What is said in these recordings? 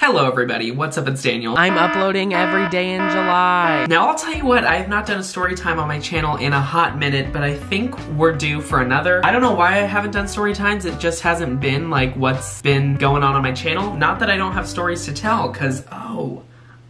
Hello everybody, what's up, it's Daniel. I'm uploading every day in July. Now I'll tell you what, I have not done a story time on my channel in a hot minute, but I think we're due for another. I don't know why I haven't done story times, it just hasn't been like what's been going on my channel. Not that I don't have stories to tell, cause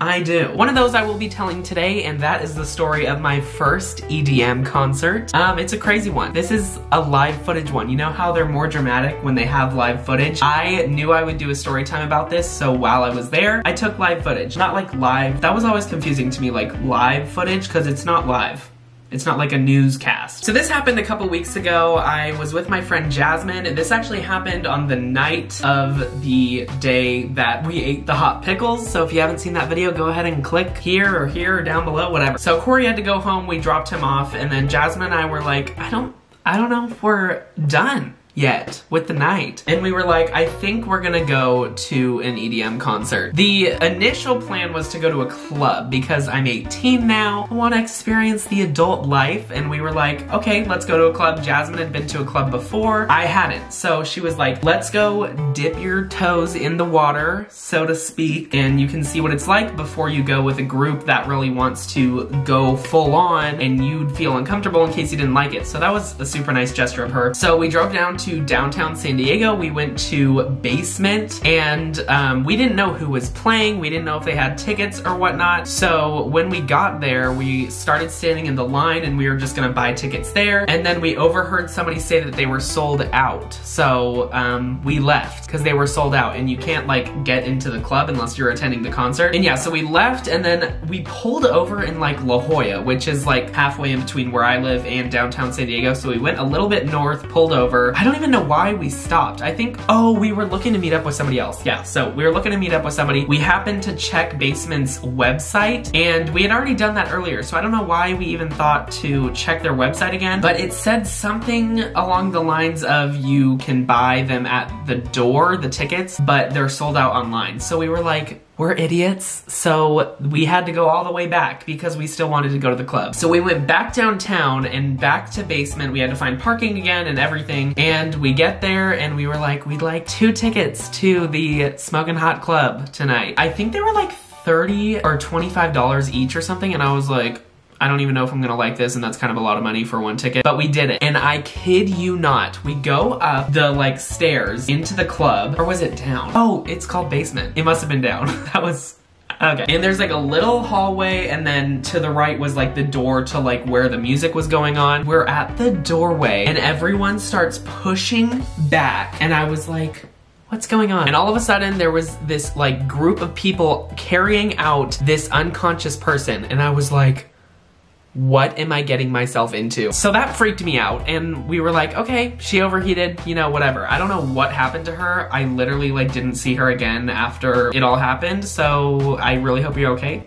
I do. One of those I will be telling today, and that is the story of my first EDM concert. It's a crazy one. This is a live footage one. You know how they're more dramatic when they have live footage? I knew I would do a story time about this, so while I was there, I took live footage. Not like live. That was always confusing to me, like live footage, because it's not live. It's not like a newscast. So this happened a couple weeks ago. I was with my friend Jasmine, and this actually happened on the night of the day that we ate the hot pickles. So if you haven't seen that video, go ahead and click here or down below, whatever. So Corey had to go home, we dropped him off, and then Jasmine and I were like, I don't know if we're done yet with the night. And we were like, I think we're gonna go to an EDM concert. The initial plan was to go to a club because I'm 18 now. I wanna experience the adult life. And we were like, okay, let's go to a club. Jasmine had been to a club before. I hadn't. So she was like, let's go dip your toes in the water, so to speak, and you can see what it's like before you go with a group that really wants to go full on and you'd feel uncomfortable in case you didn't like it. So that was a super nice gesture of her. So we drove down to downtown San Diego. We went to Basement, and we didn't know who was playing. We didn't know if they had tickets or whatnot. So when we got there, we started standing in the line and we were just gonna buy tickets there. And then we overheard somebody say that they were sold out. So we left because they were sold out, and you can't like get into the club unless you're attending the concert. And yeah, so we left, and then we pulled over in like La Jolla, which is like halfway in between where I live and downtown San Diego. So we went a little bit north, pulled over. I don't even know why we stopped. I think, we were looking to meet up with somebody else. Yeah, so we were looking to meet up with somebody. We happened to check Basement's website, and we had already done that earlier, so I don't know why we even thought to check their website again, but it said something along the lines of you can buy them at the door, the tickets, but they're sold out online. So we were like, we're idiots, so we had to go all the way back because we still wanted to go to the club. So we went back downtown and back to Basement. We had to find parking again and everything, and we get there and we were like, we'd like 2 tickets to the Smokin' Hot Club tonight. I think they were like $30 or $25 each or something, and I was like, I don't even know if I'm gonna like this, and that's kind of a lot of money for 1 ticket, but we did it. And I kid you not, we go up the like stairs into the club, or was it down? Oh, it's called Basement. It must have been down. That was, okay. And there's like a little hallway, and then to the right was like the door to like where the music was going on. We're at the doorway, and everyone starts pushing back, and I was like, what's going on? And all of a sudden there was this like group of people carrying out this unconscious person, and I was like, what am I getting myself into? So that freaked me out, and we were like, okay, she overheated, you know, whatever. I don't know what happened to her. I literally like didn't see her again after it all happened, so I really hope you're okay.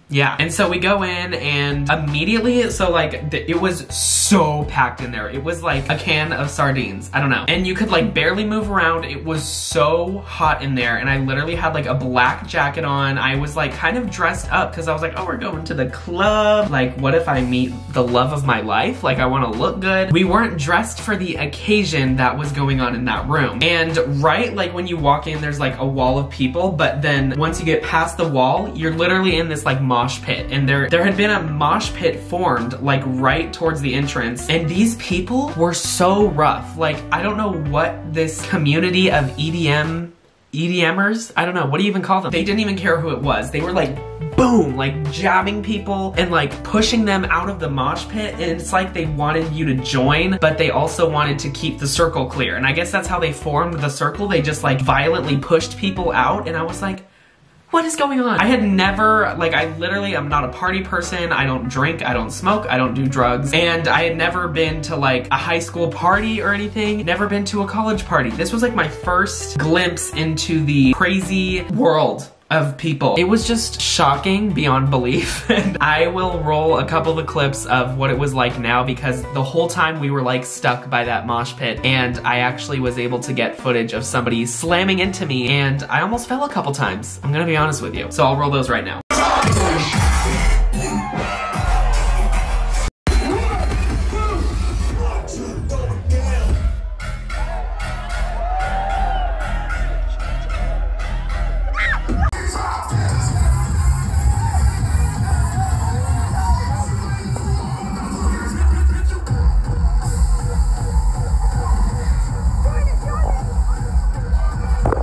Yeah. And so we go in, and immediately, so like, it was so packed in there. It was like a can of sardines. I don't know. And you could like barely move around. It was so hot in there, and I literally had like a black jacket on. I was like kind of dressed up because I was like, oh, we're going to the club. Like, what if I meet the love of my life? Like, I want to look good. We weren't dressed for the occasion that was going on in that room. And right, like when you walk in, there's like a wall of people, but then once you get past the wall, you're literally in this like mosh pit, and there had been a mosh pit formed like right towards the entrance, and these people were so rough. Like, I don't know what this community of EDMers, I don't know, what do you even call them? They didn't even care who it was. They were like, boom, like jabbing people and like pushing them out of the mosh pit, and it's like they wanted you to join, but they also wanted to keep the circle clear. And I guess that's how they formed the circle. They just like violently pushed people out, and I was like, what is going on? I had never, like, I literally am not a party person. I don't drink, I don't smoke, I don't do drugs. And I had never been to like a high school party or anything, never been to a college party. This was like my first glimpse into the crazy world of people. It was just shocking beyond belief. And I will roll a couple of the clips of what it was like now, because the whole time we were like stuck by that mosh pit, and I actually was able to get footage of somebody slamming into me, and I almost fell a couple times. I'm gonna be honest with you. So I'll roll those right now.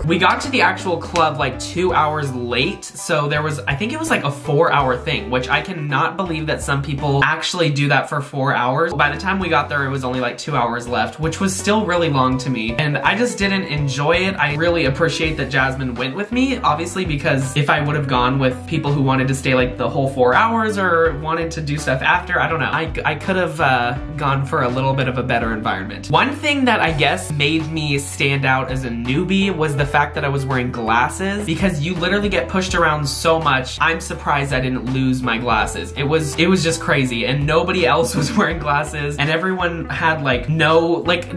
We got to the actual club like 2 hours late, so there was, I think it was like a 4-hour thing, which I cannot believe that some people actually do that for 4 hours. By the time we got there, it was only like 2 hours left, which was still really long to me, and I just didn't enjoy it. I really appreciate that Jasmine went with me, obviously, because if I would have gone with people who wanted to stay like the whole 4 hours or wanted to do stuff after, I don't know. I could have gone for a little bit of a better environment. One thing that I guess made me stand out as a newbie was the fact that I was wearing glasses, because you literally get pushed around so much. I'm surprised I didn't lose my glasses. It was just crazy, and nobody else was wearing glasses, and everyone had like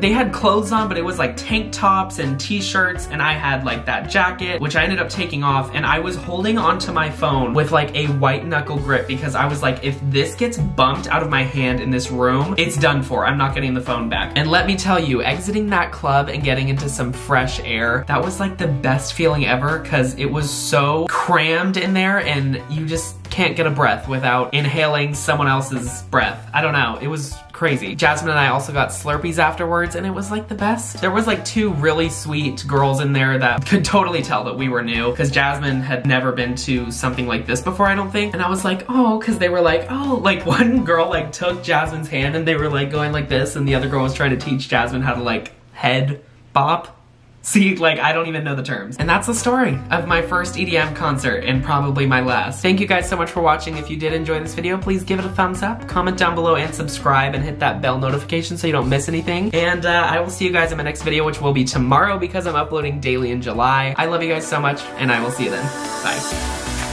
they had clothes on, but it was like tank tops and t-shirts, and I had like that jacket, which I ended up taking off, and I was holding onto my phone with like a white knuckle grip, because I was like, if this gets bumped out of my hand in this room, it's done for. I'm not getting the phone back. And let me tell you, exiting that club and getting into some fresh air, that was like the best feeling ever, because it was so crammed in there, and you just can't get a breath without inhaling someone else's breath. I don't know, it was crazy. Jasmine and I also got Slurpees afterwards, and it was like the best. There was like 2 really sweet girls in there that could totally tell that we were new, because Jasmine had never been to something like this before, I don't think. And I was like, oh, because they were like, oh, like one girl like took Jasmine's hand and they were like going like this, and the other girl was trying to teach Jasmine how to like head bop. See, like, I don't even know the terms. And that's the story of my first EDM concert, and probably my last. Thank you guys so much for watching. If you did enjoy this video, please give it a thumbs up, comment down below, and subscribe, and hit that bell notification so you don't miss anything. And I will see you guys in my next video, which will be tomorrow, because I'm uploading daily in July. I love you guys so much, and I will see you then. Bye.